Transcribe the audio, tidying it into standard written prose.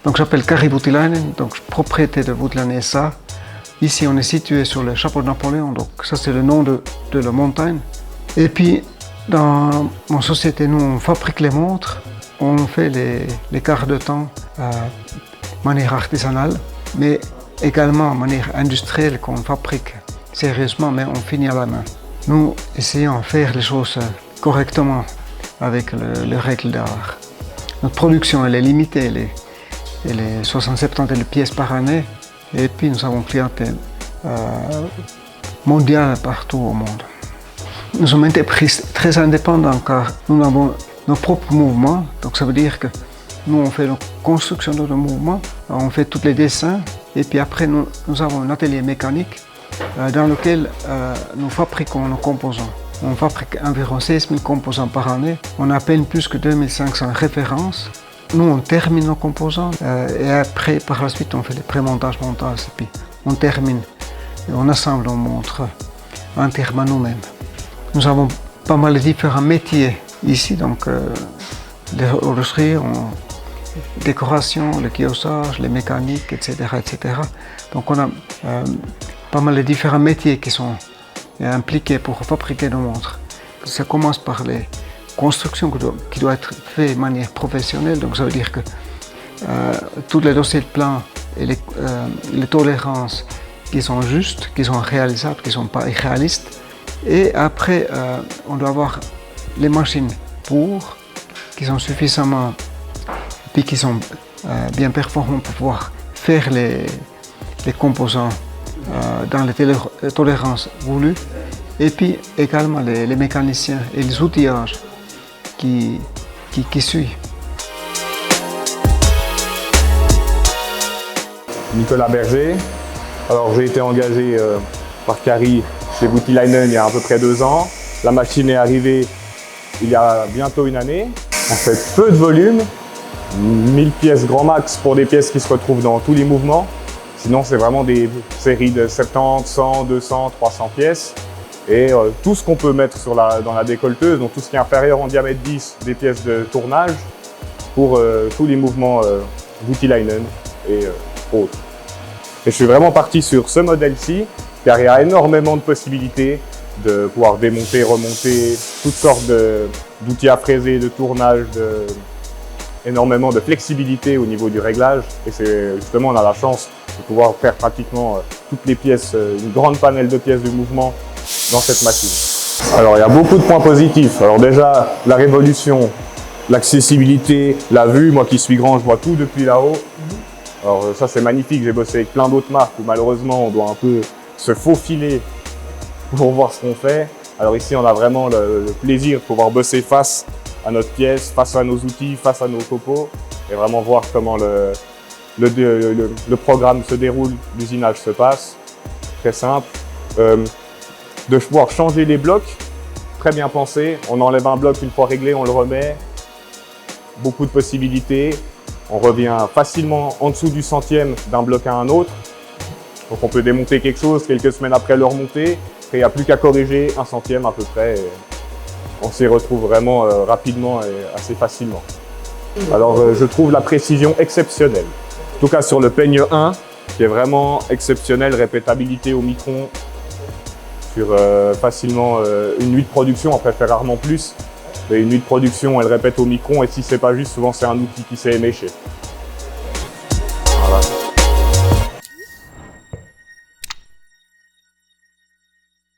Donc j'appelle Kari Voutilainen, donc propriété de Voutilainen SA. Ici on est situé sur le chapeau de Napoléon, donc ça c'est le nom de la montagne. Et puis dans mon société, nous on fabrique les montres, on fait les quarts de temps de manière artisanale, mais également de manière industrielle qu'on fabrique sérieusement, mais on finit à la main. Nous essayons de faire les choses correctement avec les règles d'art. Notre production elle est limitée, elle est 60-70 pièces par année, et puis nous avons une clientèle mondiale partout au monde. Nous sommes une entreprise très indépendante car nous avons nos propres mouvements, donc ça veut dire que nous on fait la construction de nos mouvements, on fait tous les dessins, et puis après nous avons un atelier mécanique dans lequel nous fabriquons nos composants. On fabrique environ 16 000 composants par année, on a à peine plus que 2500 références. Nous on termine nos composants et après par la suite on fait les pré-montages, montages, et puis on termine et on assemble nos montres entièrement nous-mêmes. Nous avons pas mal de différents métiers ici, donc l'horlogerie, la décoration, le kiosage, les mécaniques, etc., etc. Donc on a pas mal de différents métiers qui sont impliqués pour fabriquer nos montres. Ça commence par les constructions qui doivent être faites de manière professionnelle, donc ça veut dire que tous les dossiers de plan et les tolérances qui sont justes, qui sont réalisables, qui ne sont pas irréalistes. Et après, on doit avoir les machines qui sont suffisamment, puis qui sont bien performantes pour pouvoir faire les composants dans les tolérances voulues. Et puis également les mécaniciens et les outillages qui suivent. Nicolas Berger. Alors j'ai été engagé par Kari chez Voutilainen il y a à peu près 2 ans. La machine est arrivée il y a bientôt une année. On fait peu de volume, 1000 pièces grand max pour des pièces qui se retrouvent dans tous les mouvements. Sinon c'est vraiment des séries de 70, 100, 200, 300 pièces. Et tout ce qu'on peut mettre dans la décolleteuse, donc tout ce qui est inférieur en diamètre 10, des pièces de tournage pour tous les mouvements Voutilainen et autres. Et je suis vraiment parti sur ce modèle-ci, car il y a énormément de possibilités de pouvoir démonter, remonter, toutes sortes d'outils à fraiser, de tournage, énormément de flexibilité au niveau du réglage. Et c'est justement, on a la chance de pouvoir faire pratiquement toutes les pièces, une grande panel de pièces de mouvement dans cette machine. Alors il y a beaucoup de points positifs. Alors déjà, la révolution, l'accessibilité, la vue, moi qui suis grand, je vois tout depuis là-haut. Alors ça c'est magnifique, j'ai bossé avec plein d'autres marques où malheureusement on doit un peu se faufiler pour voir ce qu'on fait. Alors ici on a vraiment le plaisir de pouvoir bosser face à notre pièce, face à nos outils, face à nos copeaux et vraiment voir comment le programme se déroule, l'usinage se passe. Très simple. De pouvoir changer les blocs, très bien pensé. On enlève un bloc une fois réglé, on le remet. Beaucoup de possibilités. On revient facilement en dessous du centième d'un bloc à un autre. Donc on peut démonter quelque chose, quelques semaines après le remonter. Après, il n'y a plus qu'à corriger 1 centième à peu près. Et on s'y retrouve vraiment rapidement et assez facilement. Alors je trouve la précision exceptionnelle. En tout cas sur le peigne 1, qui est vraiment exceptionnel, répétabilité au micron. Sur facilement une nuit de production, on préfère rarement plus. Mais une nuit de production, elle répète au micron et si c'est pas juste, souvent c'est un outil qui s'est éméché.